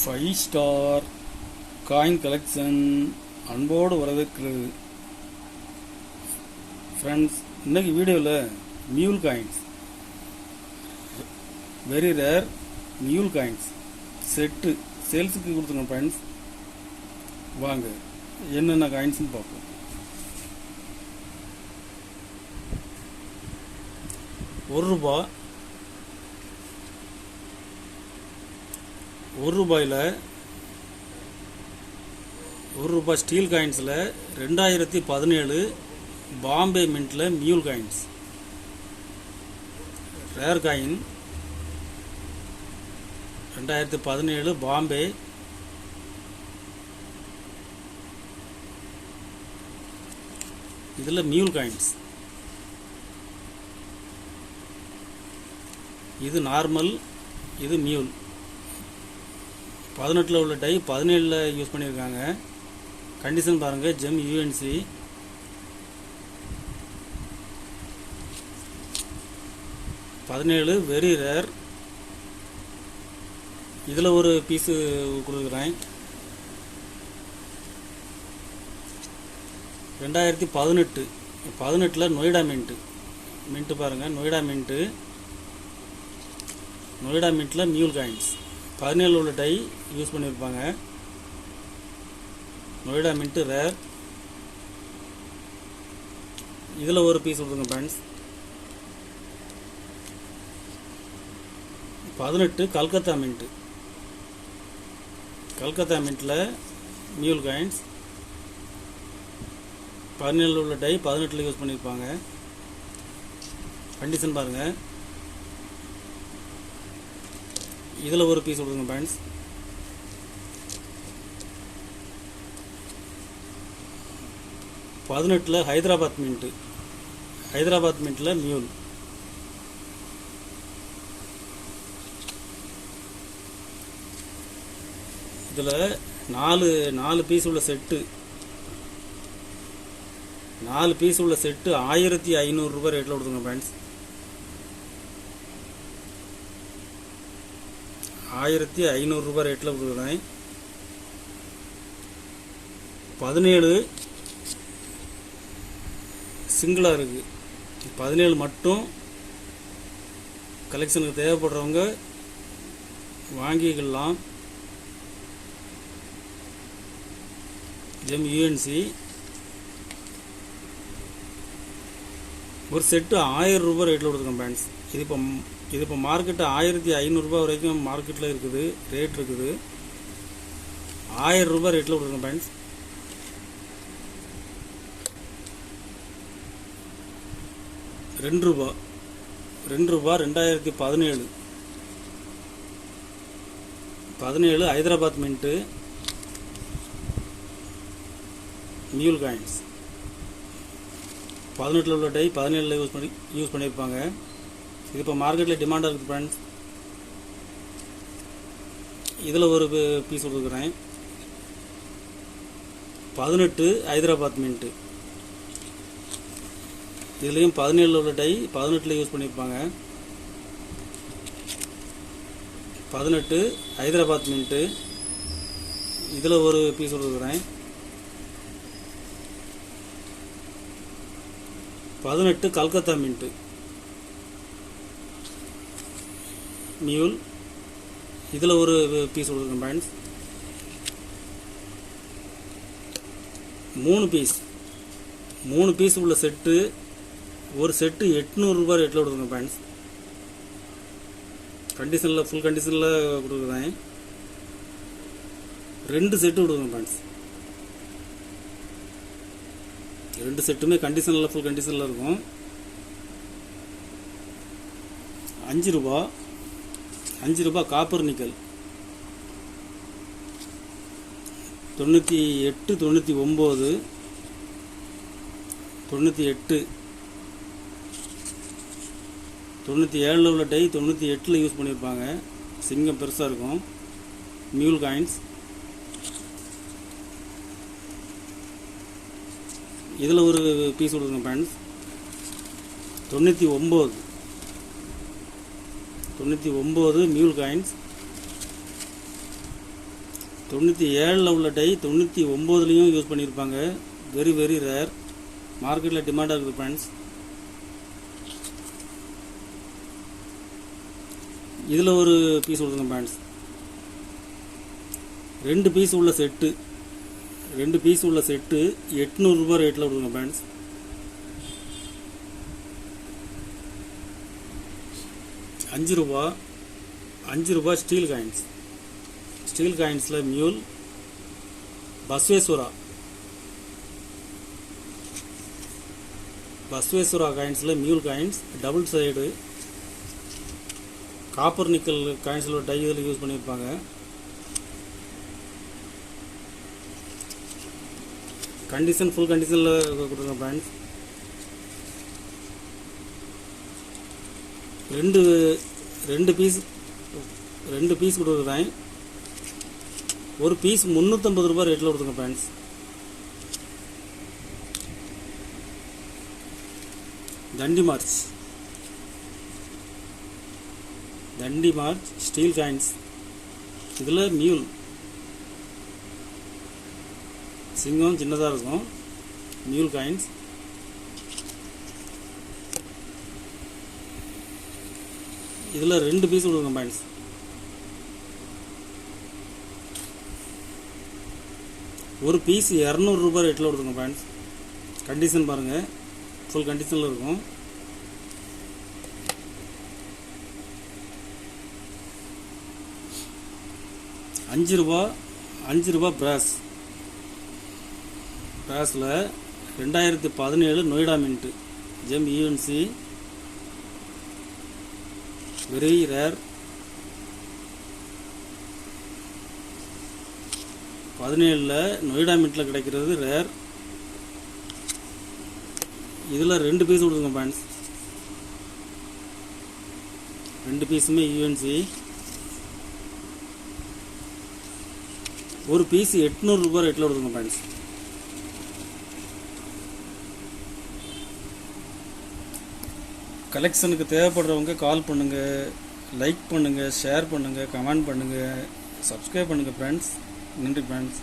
Five star coin collection அன்போடு வரவேற்கிறது. Friends, இன்னைக்கு வீடியோவில் mule coins, very rare mule coins set சேல்ஸுக்கு கொடுத்துருங்க. ஃப்ரெண்ட்ஸ், வாங்க என்னென்ன காயின்ஸ்னு பார்ப்போம். ஒரு ரூபாயில் ₹1 ஸ்டீல் காயின்ஸில் 2017 பாம்பே மின்ட்டில் mule coins rare coin 2017 Bombay. இதில் மியூல் காயின்ஸ், இது நார்மல், இது மியூல். 18 உள்ள டை 17 யூஸ் பண்ணியிருக்காங்க. கண்டிஷன் பாருங்கள், ஜெம் யூஎன்சி. Very rare. இதில் ஒரு பீஸு கொடுக்குறேன். 2018 நொய்டா மின்ட்டு பாருங்கள். நொய்டா மின்ட்டில் மியூல் காயின்ஸ் 17 உள்ள டை யூஸ் பண்ணியிருப்பாங்க. Noida mint rare. இதில் ஒரு பீஸ் கொடுங்க ஃப்ரெண்ட்ஸ். 18 கல்கத்தா மின்ட்டில் மியூல் காயின்ஸ் 17 உள்ள டை 18 யூஸ் பண்ணியிருப்பாங்க. கண்டிஷன் பாருங்கள். இதில் ஒரு பீஸ் கொடுங்க ஃப்ரெண்ட்ஸ். 18 ஹைதராபாத் மின்ட்டில் மியூல். இதில் நாலு பீஸ் உள்ள செட்டு 1500 ரேட்டில் கொடுத்துங்க ஃப்ரெண்ட்ஸ். 1500 ரேட்டில் கொடுக்குறேன். 17 சிங்கிளாக இருக்குது. 17 மட்டும் கலெக்ஷனுக்கு தேவைப்படுறவங்க வாங்கிக்கலாம். GeM UNC. ஒரு செட்டு ₹1000 ரேட்டில் கொடுத்துருக்கோம் ஃப்ரெண்ட்ஸ். இது இப்போ மார்க்கெட்டு ₹1500 வரைக்கும் மார்க்கெட்டில் இருக்குது, ரேட் இருக்குது. ₹1000 ரேட்டில் கொடுத்துருக்கோம் ஃப்ரெண்ட்ஸ். ₹2 2017 ஹைதராபாத் மின்ட்டு மியூல் காயின்ஸ் 18 உள்ள டை 17 யூஸ் பண்ணியிருப்பாங்க. இது இப்போ மார்க்கெட்டில் டிமாண்டாக இருக்குது ஃப்ரெண்ட்ஸ். இதில் ஒரு பீஸ் கொடுக்குறேன். 18 ஹைதராபாத் மின்ட்டு. இதுலேயும் 17 உள்ள டை 18 யூஸ் பண்ணியிருப்பாங்க. 18 ஹைதராபாத் மின்ட்டு. இதில் ஒரு பீஸ் கொடுக்குறேன். 18 கல்கத்தா மின்ட்டு மியூல். இதில் ஒரு பீஸ் கொடுக்குறேன் ஃப்ரெண்ட்ஸ். 3 பீஸ் உள்ள செட்டு. ஒரு செட்டு ₹800 ரேட்டில் கொடுக்குறேன் ஃப்ரெண்ட்ஸ். கண்டிஷனில், ஃபுல் கண்டிஷனில் கொடுக்குறேன். 2 செட்டு கொடுக்குறேன் ஃப்ரெண்ட்ஸ். 2 செட்டுமே கண்டிஷனில், ஃபுல் கண்டிஷனில் இருக்கும். ₹5 காப்பர் நிக்கல். 98 99 97 உள்ள டை 98 யூஸ் பண்ணியிருப்பாங்க. சிங்கம் பெருசாக இருக்கும். மியூல் காயின்ஸ். இதில் ஒரு பீஸ் கொடுக்குங்க ஃப்ரெண்ட்ஸ். 99 99 மியூல் காயின்ஸ். 97ல் உள்ள டை 99லையும் யூஸ் பண்ணியிருப்பாங்க. வெரி வெரி ரேர், மார்க்கெட்டில் டிமாண்டாக இருக்குது ஃப்ரெண்ட்ஸ். இதில் ஒரு பீஸ் கொடுத்துங்க ஃப்ரெண்ட்ஸ். 2 பீஸ் உள்ள செட்டு 800 ரூபாய் ரேட்டில் கொடுங்க ஃப்ரெண்ட்ஸ். அஞ்சு ரூபா ஸ்டீல் காயின்ஸில் மியூல் பஸ்வேஸ்வரா காயின்ஸில் mule coins double side copper nickel காயின்ஸில் டை இதில் யூஸ் பண்ணியிருப்பாங்க. ஃபுல் கண்டிஷனில் கொடுத்துருங்க ஃப்ரெண்ட்ஸ். ரெண்டு பீஸ் கொடுக்குறேன். ஒரு பீஸ் 350 ரூபாய் ரேட்டில் கொடுத்துங்க ஃப்ரெண்ட்ஸ். தண்டி மார்ச் ஸ்டீல் காயின்ஸ், இதில் மியூல் சிங்கம் சின்னதாக இருக்கும். மியூல் காயின்ஸ் இதில் 2 பீஸ் கொடுங்க ஃப்ரெண்ட்ஸ். ஒரு பீஸ் 200 ரூபாய் ரேட்டில் கொடுத்துங்க ஃப்ரெண்ட்ஸ். கண்டிஷன் பாருங்கள், ஃபுல் கண்டிஷனில் இருக்கும். அஞ்சு ரூபா பிராஸில் 2017 Noida mint gem UNC very rare. 17 Noida மின்ட்டில் கிடைக்கிறது ரேர். இதில் 2 பீஸ் கொடுங்க ஃப்ரெண்ட்ஸ். 2 பீஸுமே யூஎன்சி. ஒரு பீஸ் 800 ரூபாய் ரேட்டில் கொடுங்க ஃப்ரெண்ட்ஸ். கலெக்ஷனுக்கு தேவைப்படுறவங்க கால் பண்ணுங்கள், லைக் பண்ணுங்கள், ஷேர் பண்ணுங்கள், கமெண்ட் பண்ணுங்கள், சப்ஸ்கிரைப் பண்ணுங்கள் ஃப்ரெண்ட்ஸ். நன்றி ஃப்ரெண்ட்ஸ்.